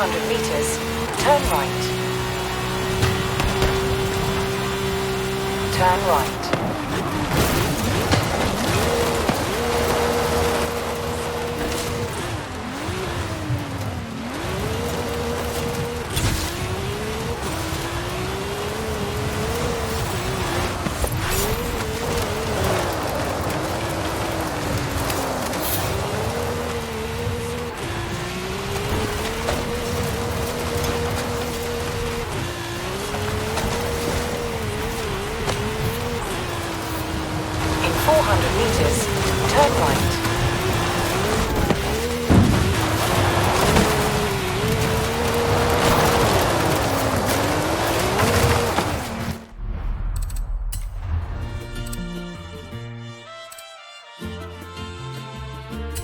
400 meters, turn right. Turn right. In 400 meters, turn right.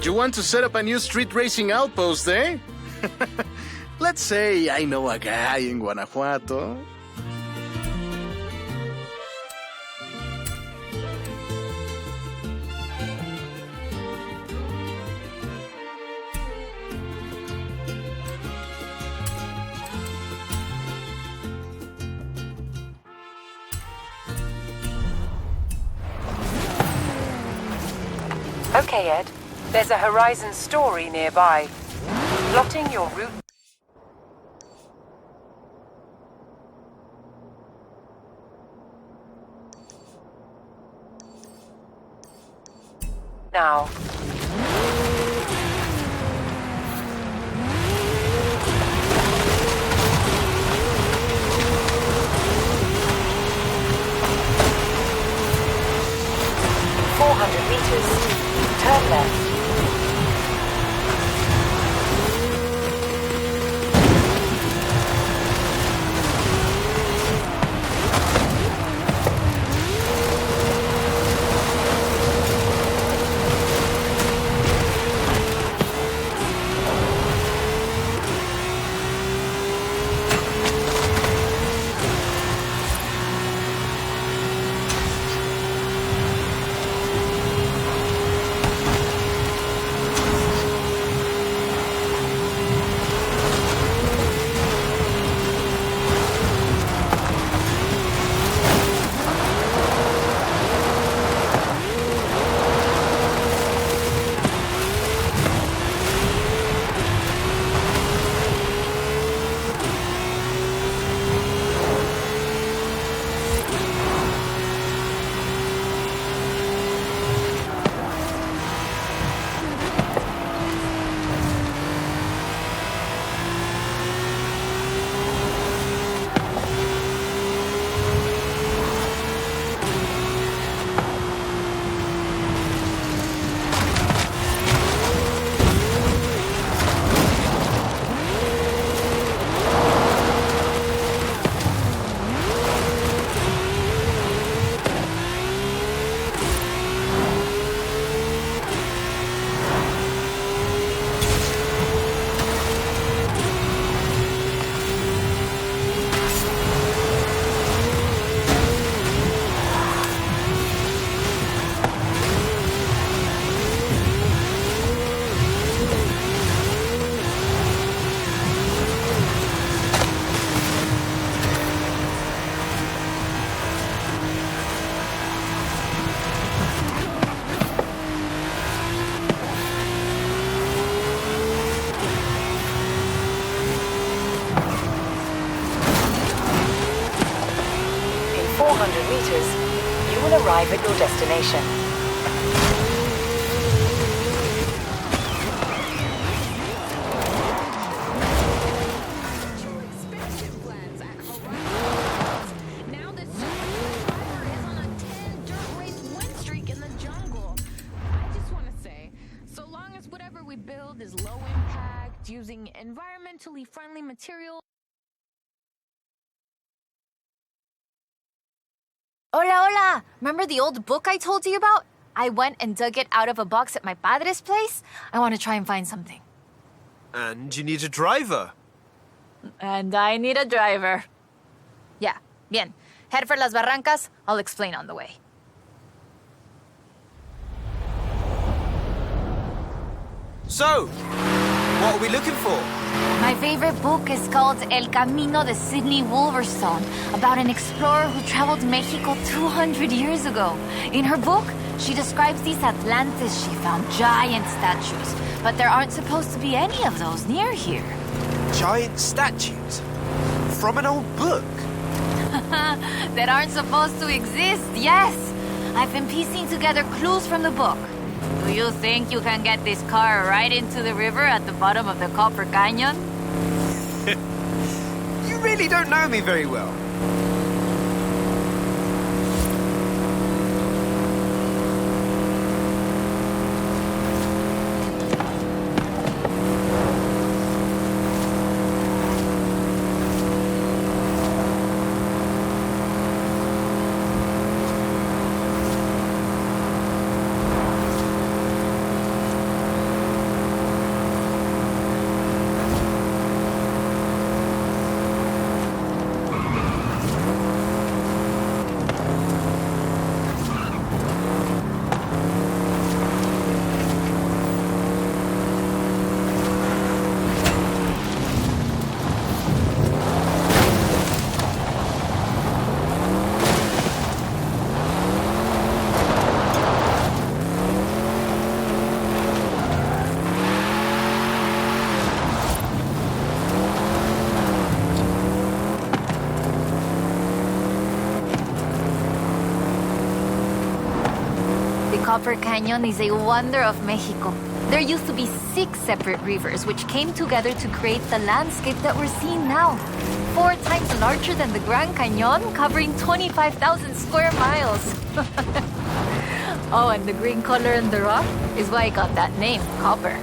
You want to set up a new street racing outpost, eh? Let's say I know a guy in Guanajuato. Okay, Ed. There's a Horizon story nearby. Plotting your route now. In 400 meters, turn left. Meters, you will arrive at your destination. Now this driver is on a 10 dirt race win streak in the jungle. I just want to say, so long as whatever we build is low impact, using environmentally friendly materials. Hola, hola! Remember the old book I told you about? I went and dug it out of a box at my padre's place. I want to try and find something. And you need a driver. And I need a driver. Yeah, bien. Head for Las Barrancas. I'll explain on the way. So, what are we looking for? My favorite book is called El Camino de Sidney Wolverstone, about an explorer who traveled Mexico 200 years ago. In her book, she describes these Atlantis she found, giant statues, but there aren't supposed to be any of those near here. Giant statues? From an old book? That aren't supposed to exist, yes. I've been piecing together clues from the book. Do you think you can get this car right into the river at the bottom of the Copper Canyon? You really don't know me very well. Copper Canyon is a wonder of Mexico. There used to be 6 separate rivers which came together to create the landscape that we're seeing now. 4 times larger than the Grand Canyon, covering 25,000 square miles. Oh, and the green color in the rock is why it got that name, copper.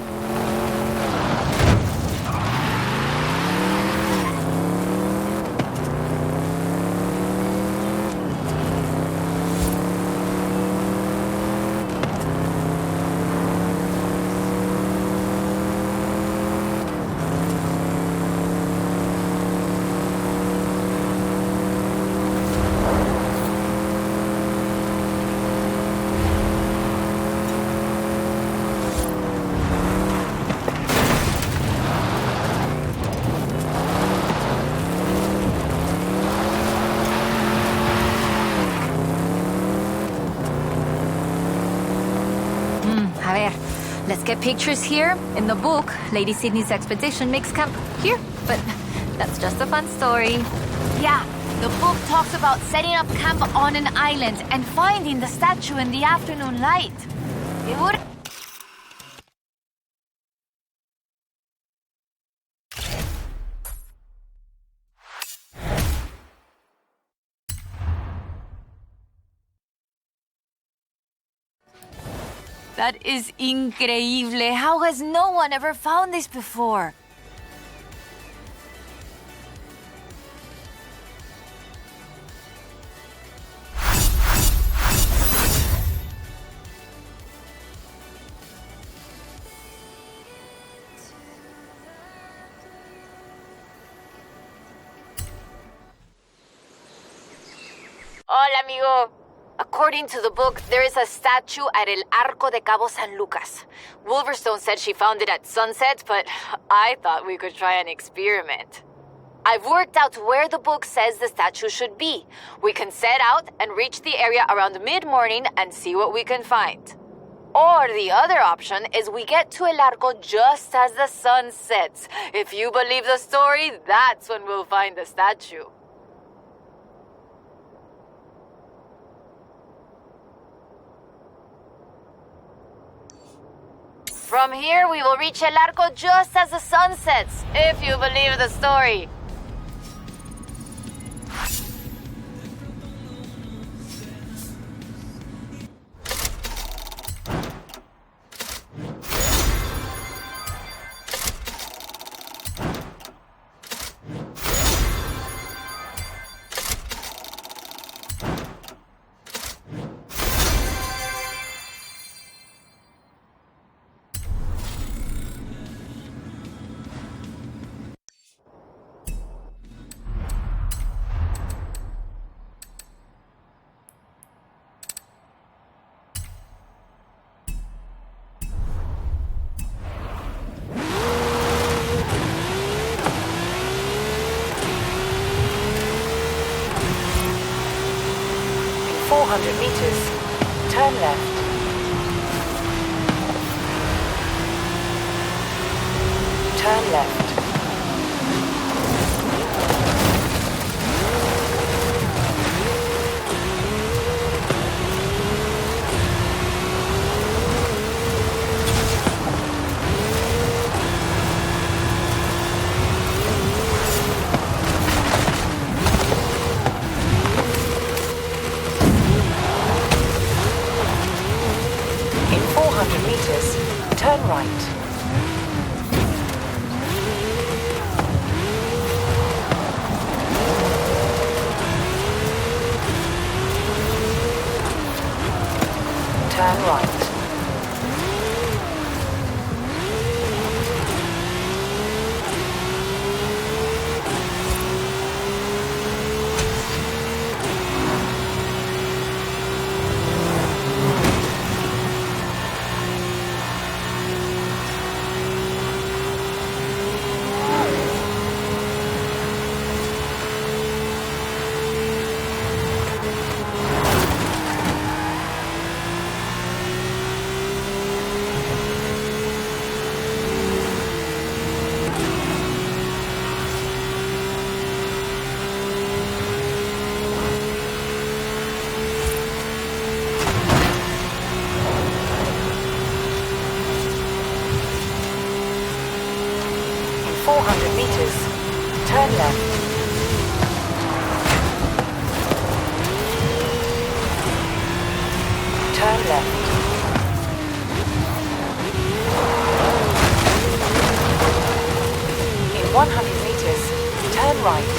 A ver, let's get pictures here. In the book, Lady Sydney's expedition makes camp here, but that's just a fun story. Yeah, the book talks about setting up camp on an island and finding the statue in the afternoon light. It would... That is increíble. How has no one ever found this before? Hola, amigo. According to the book, there is a statue at El Arco de Cabo San Lucas. Wolverstone said she found it at sunset, but I thought we could try an experiment. I've worked out where the book says the statue should be. We can set out and reach the area around mid-morning and see what we can find. Or the other option is we get to El Arco just as the sun sets. If you believe the story, that's when we'll find the statue. From here, we will reach El Arco just as the sun sets, if you believe the story. 400 meters, turn left. Turn left. In 400 meters, turn right. Turn right. In 400 meters, turn left. Turn left. In 100 meters, turn right.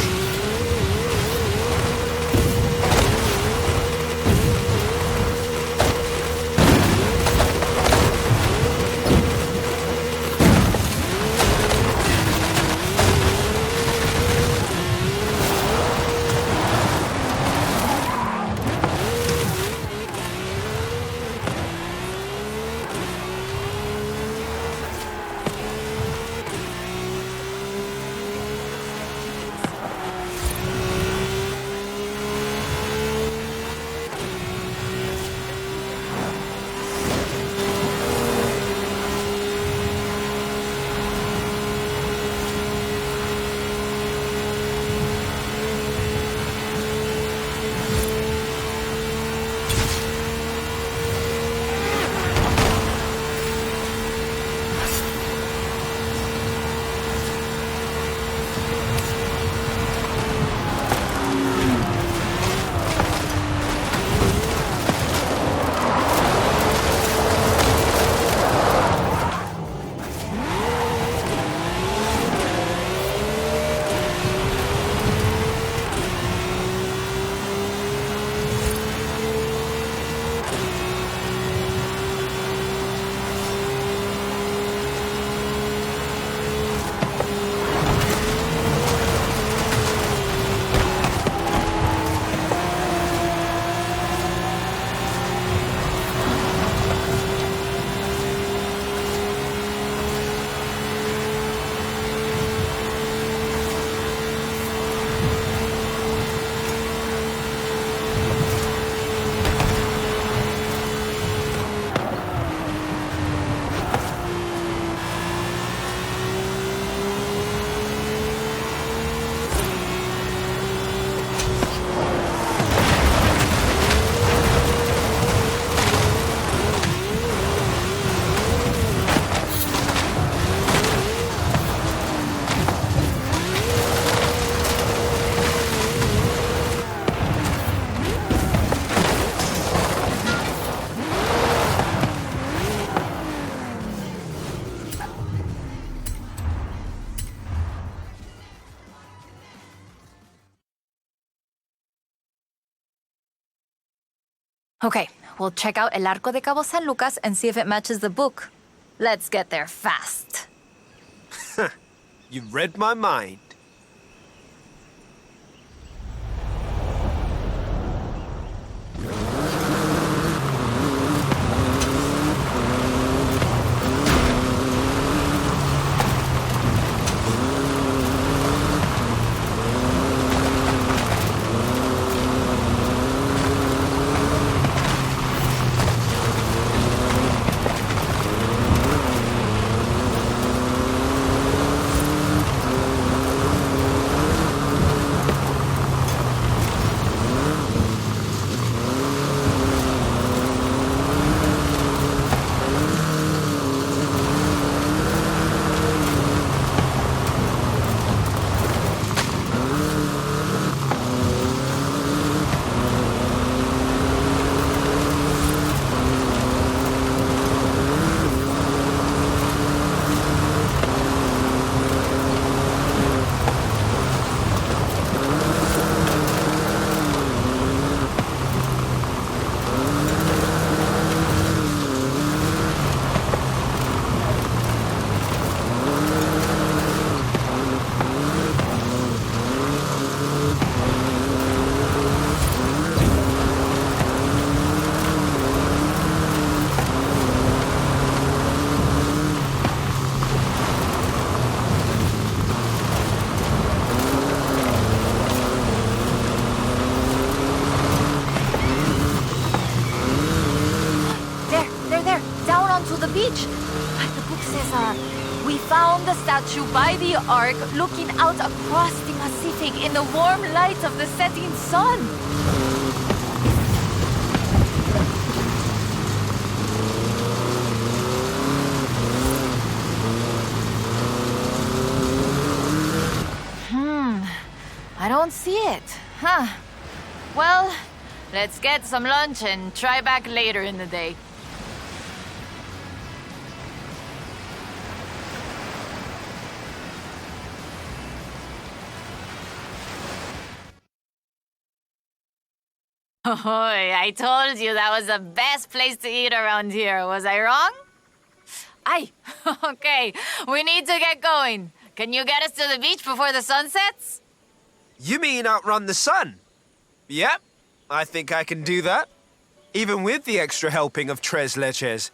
Okay, we'll check out El Arco de Cabo San Lucas and see if it matches the book. Let's get there fast. You read my mind. beach. The book says, we found the statue by the ark looking out across the Pacific in the warm light of the setting sun. I don't see it. Huh. Well, let's get some lunch and try back later in the day. Oh, I told you that was the best place to eat around here. Was I wrong? Aye. Okay, we need to get going. Can you get us to the beach before the sun sets? You mean outrun the sun? Yep, I think I can do that. Even with the extra helping of tres leches.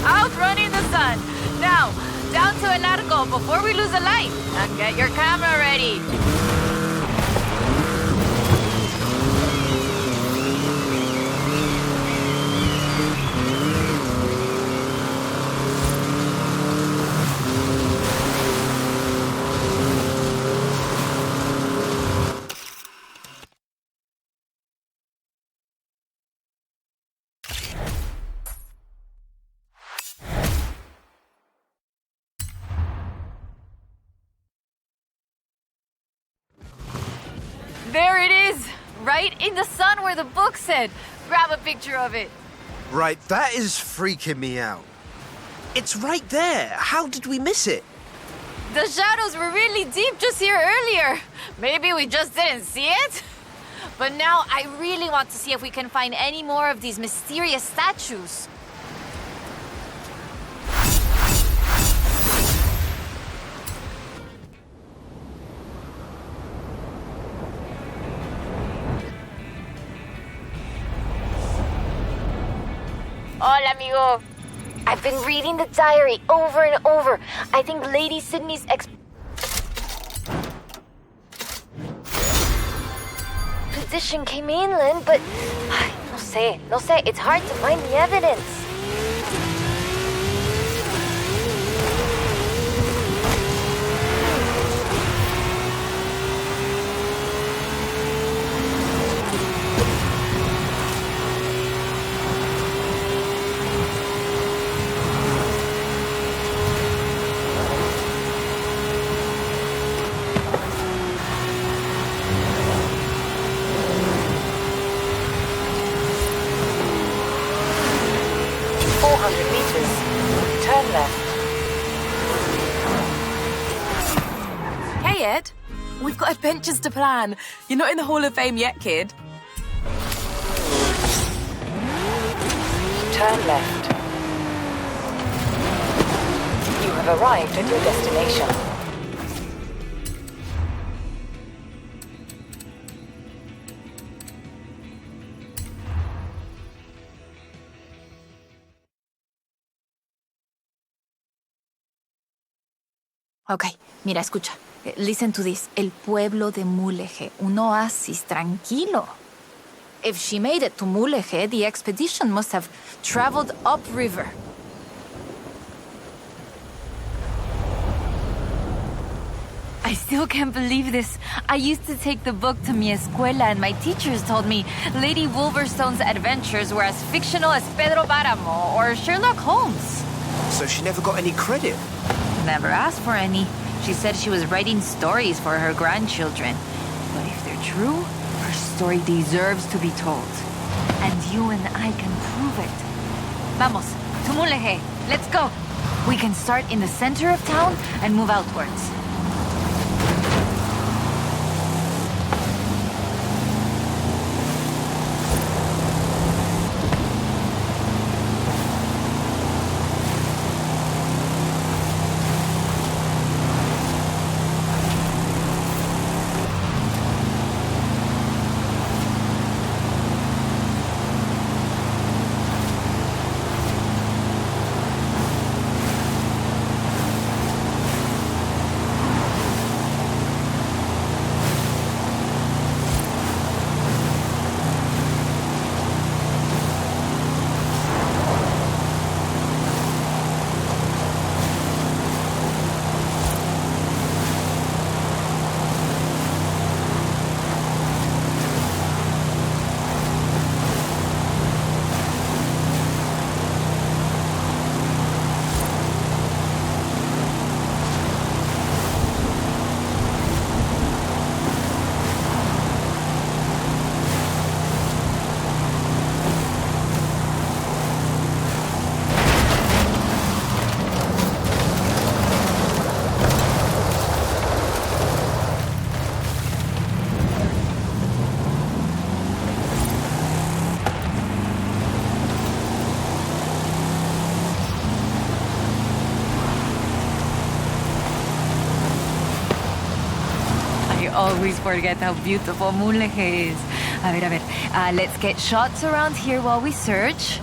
Outrunning the sun. Now, down to El Arco before we lose a light. And get your camera ready. There it is! Right in the sun where the book said. Grab a picture of it. Right, that is freaking me out. It's right there. How did we miss it? The shadows were really deep just here earlier. Maybe we just didn't see it? But now I really want to see if we can find any more of these mysterious statues. Hola, amigo. I've been reading the diary over and over. I think Lady Sydney's expedition came inland, but no sé, it's hard to find the evidence. Hey, Ed. We've got adventures to plan. You're not in the Hall of Fame yet, kid. Turn left. You have arrived at your destination. Ok, mira, escucha. Listen to this. El pueblo de Mulegé, un oasis tranquilo. If she made it to Mulegé, the expedition must have traveled upriver. I still can't believe this. I used to take the book to mi escuela and my teachers told me Lady Wolverstone's adventures were as fictional as Pedro Páramo or Sherlock Holmes. So she never got any credit? Never asked for any. She said she was writing stories for her grandchildren. But if they're true, her story deserves to be told. And you and I can prove it. Vamos, to Mulegé. Let's go. We can start in the center of town and move outwards. always forget how beautiful Mulegé is. A ver. Let's get shots around here while we search.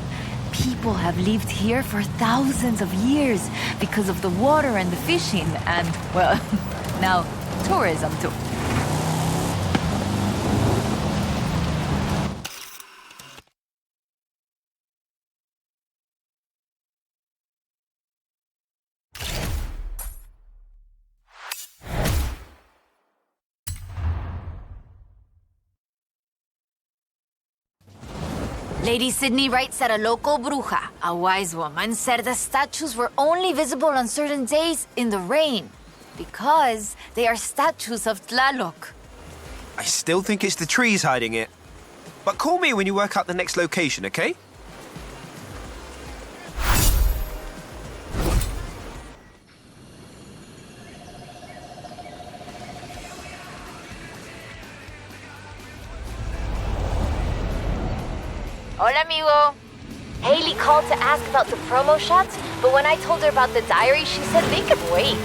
People have lived here for thousands of years because of the water and the fishing and, well, now tourism too. Lady Sydney writes that a local bruja, a wise woman, said the statues were only visible on certain days in the rain because they are statues of Tlaloc. I still think it's the trees hiding it. But call me when you work out the next location, okay? Hola, amigo. Haley called to ask about the promo shots, but when I told her about the diary, she said they could wait.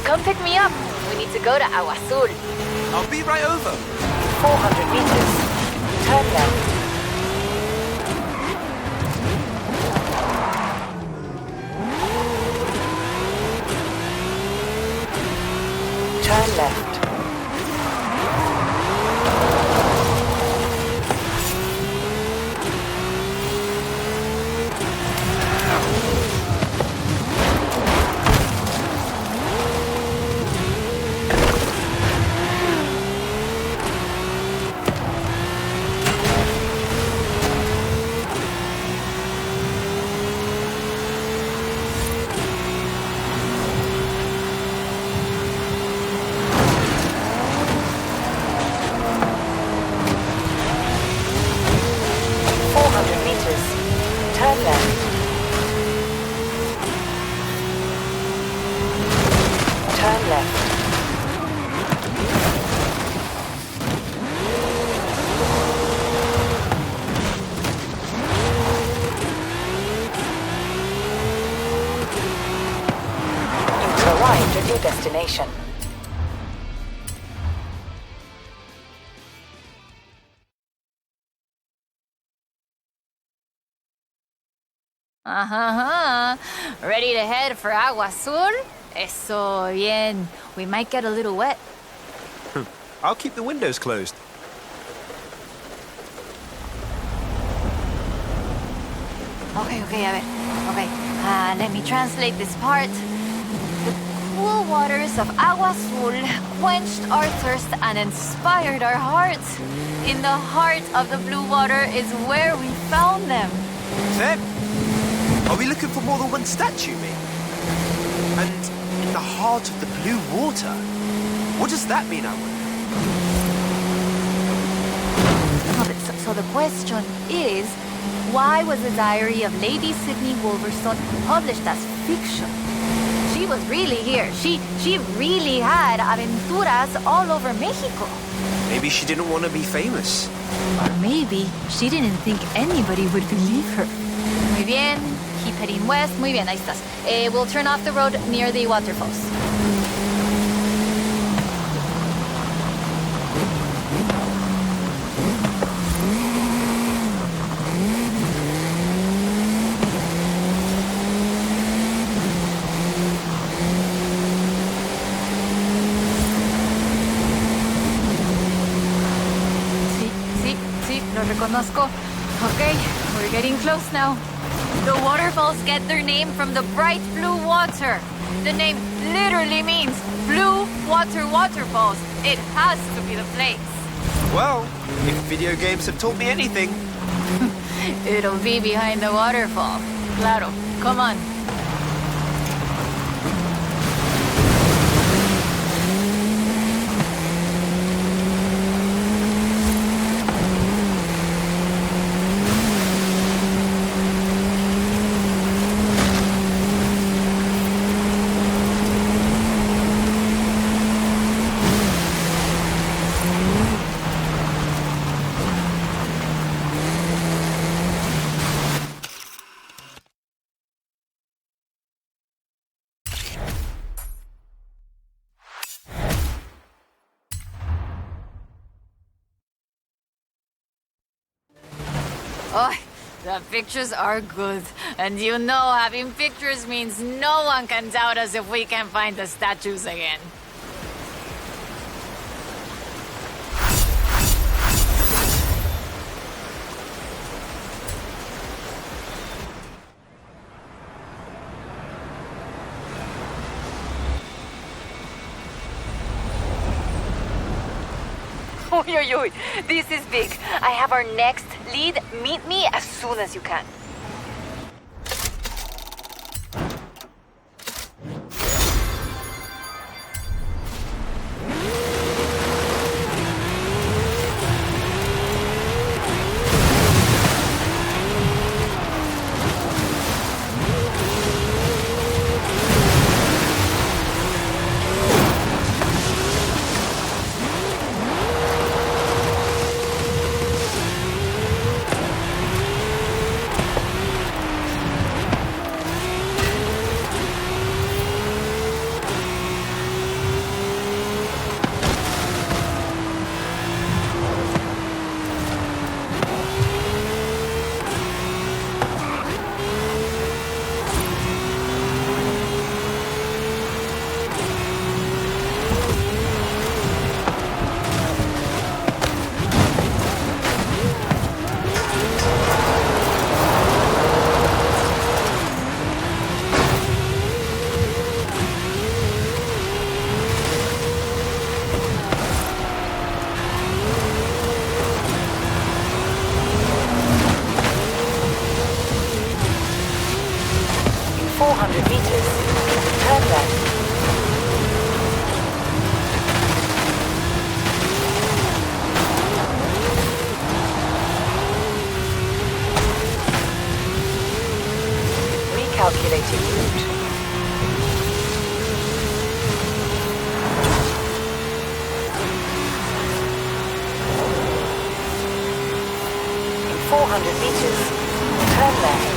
Come pick me up. We need to go to Agua Azul. I'll be right over. 400 meters. Turn left. Turn left. Turn left. Turn left. You've arrived at your destination. Ready to head for Agua Azul? Eso bien. We might get a little wet. I'll keep the windows closed. Okay, a ver. Okay, let me translate this part. The cool waters of Agua Azul quenched our thirst and inspired our hearts. In the heart of the blue water is where we found them. Them? Are we looking for more than one statue, mate? And in the heart of the blue water? What does that mean, I wonder? So the question is, why was the diary of Lady Sydney Wolverstone published as fiction? She was really here. She really had aventuras all over Mexico. Maybe she didn't want to be famous. Or maybe she didn't think anybody would believe her. Muy bien. Keep heading west. Muy bien, ahí estás. We'll turn off the road near the waterfalls. Sí, lo reconozco. Okay, we're getting close now. The waterfalls get their name from the bright blue water. The name literally means blue water waterfalls. It has to be the place. Well, if video games have taught me anything. It'll be behind the waterfall. Claro, come on. Oh, the pictures are good. And you know, having pictures means no one can doubt us if we can find the statues again. Oy, oy, oy. This is big. I have our next lead. Meet me as soon as you can. Calculating route. In 400 meters, turn left.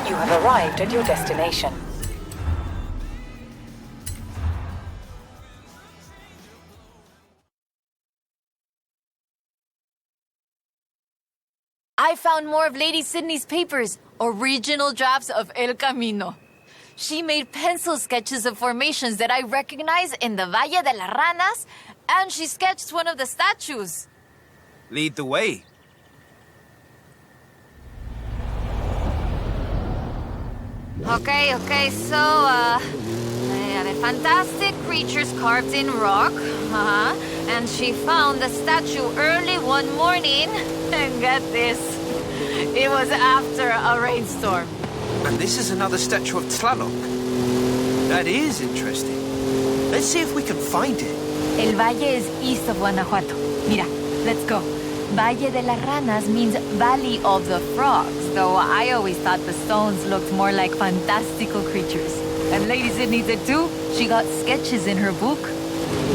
You have arrived at your destination. I found more of Lady Sydney's papers, original drafts of El Camino. She made pencil sketches of formations that I recognize in the Valle de las Ranas, and she sketched one of the statues. Lead the way. Okay, so, the fantastic creatures carved in rock, and she found the statue early one morning, and get this, it was after a rainstorm. And this is another statue of Tlaloc. That is interesting. Let's see if we can find it. El Valle is east of Guanajuato. Mira, let's go. Valle de las Ranas means Valley of the Frogs, though I always thought the stones looked more like fantastical creatures. And Lady Sydney did too. She got sketches in her book.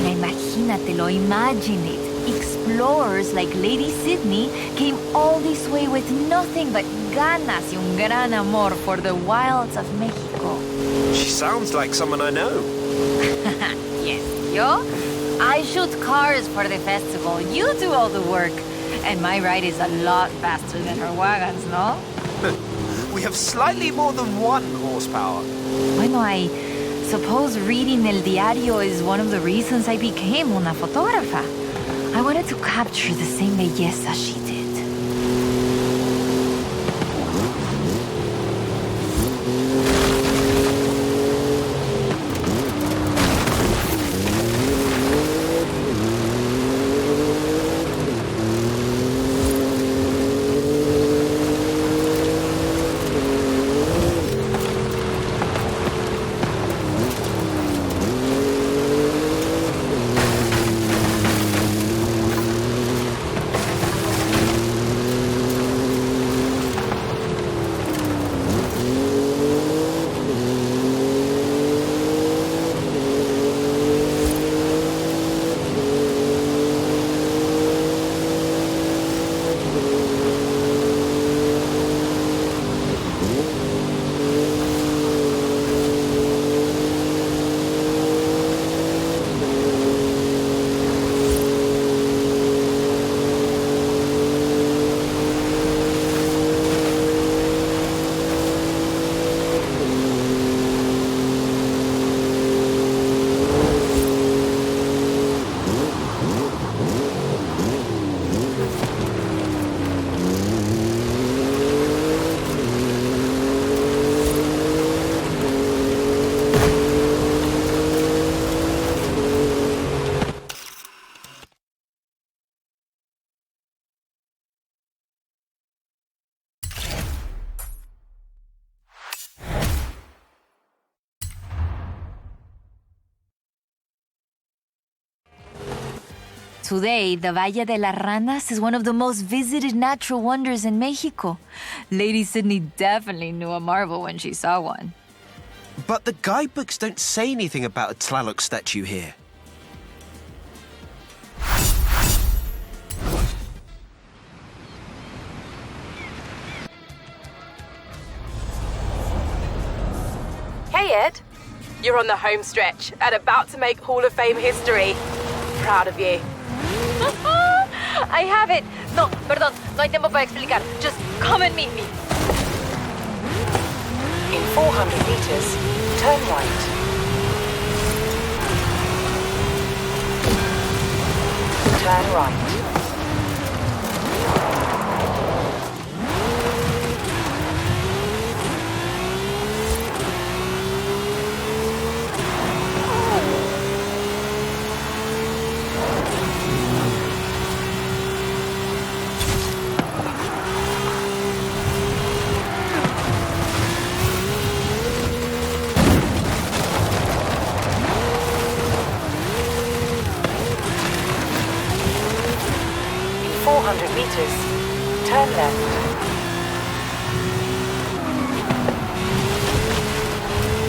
Imagínatelo, imagine it. Explorers like Lady Sydney came all this way with nothing but ganas y un gran amor for the wilds of Mexico. She sounds like someone I know. Yes, yo? I shoot cars for the festival. You do all the work. And my ride is a lot faster than her wagons, no? We have slightly more than 1 horsepower. Bueno, I suppose reading El Diario is one of the reasons I became una fotógrafa. I wanted to capture the same belleza she did. Today, the Valle de las Ranas is one of the most visited natural wonders in Mexico. Lady Sydney definitely knew a marvel when she saw one. But the guidebooks don't say anything about a Tlaloc statue here. Hey, Ed. You're on the home stretch and about to make Hall of Fame history. Proud of you. I have it. No, perdón, no hay tiempo para explicar. Just come and meet me. In 400 meters, turn right. Turn right. In 400 meters, turn left.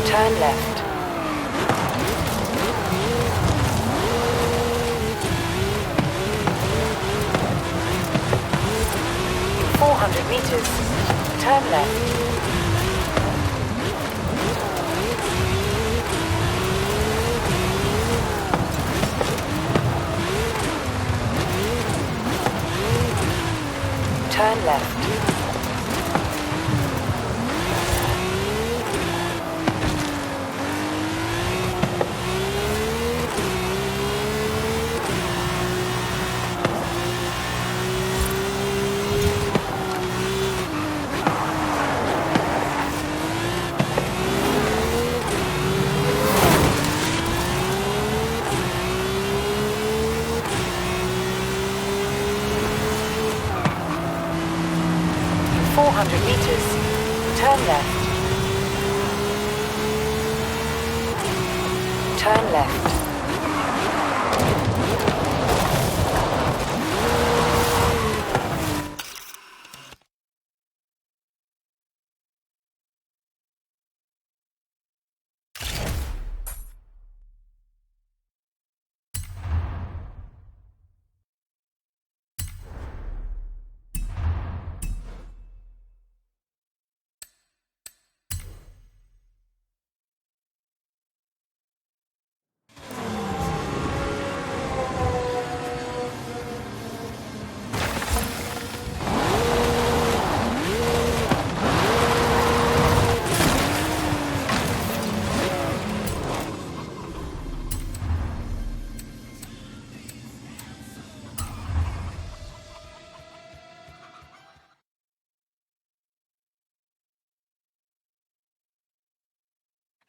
Turn left. In 400 meters, turn left. Turn left. In 400 meters, turn left. Turn left.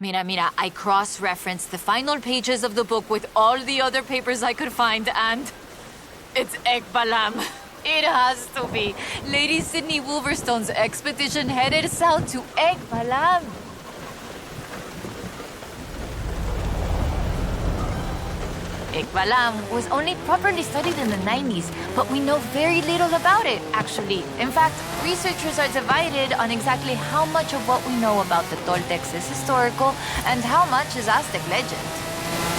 Mira, I cross-referenced the final pages of the book with all the other papers I could find, and it's Ekbalam. It has to be. Lady Sydney Wolverstone's expedition headed south to Ekbalam. Ekbalam was only properly studied in the 90s, but we know very little about it, actually. In fact, researchers are divided on exactly how much of what we know about the Toltecs is historical and how much is Aztec legend.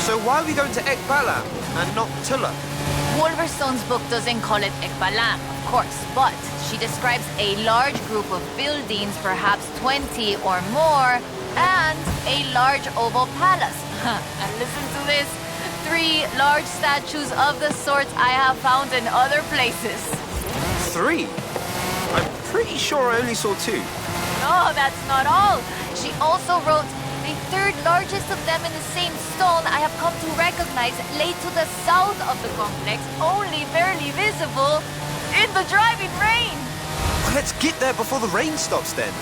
So why are we going to Ekbalam and not Tula? Wolverstone's book doesn't call it Ekbalam, of course, but she describes a large group of buildings, perhaps 20 or more, and a large oval palace. And listen to this. 3 large statues of the sorts I have found in other places. 3? I'm pretty sure I only saw 2. No, that's not all. She also wrote, the 3rd largest of them in the same stone I have come to recognize lay to the south of the complex, only barely visible in the driving rain. Well, let's get there before the rain stops then.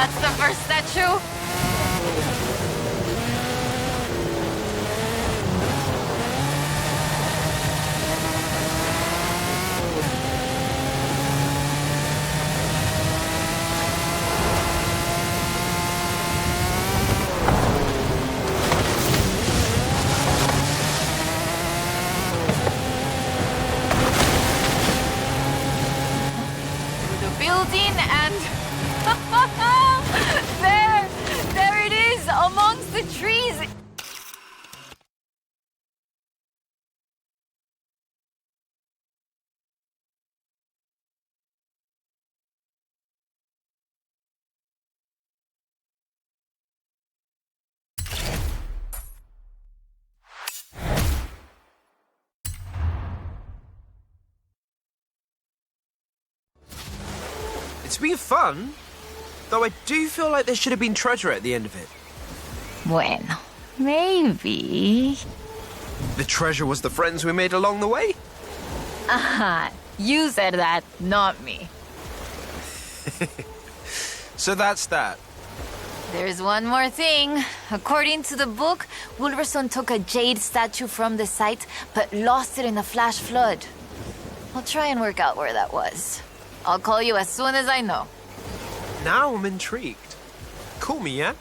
That's the first statue? The building and there it is amongst the trees. It's been fun, though I do feel like there should have been treasure at the end of it. Bueno, maybe. The treasure was the friends we made along the way? Aha, you said that, not me. So that's that. There's one more thing. According to the book, Wolverstone took a jade statue from the site, but lost it in a flash flood. I'll try and work out where that was. I'll call you as soon as I know. Now I'm intrigued. Call me, yeah?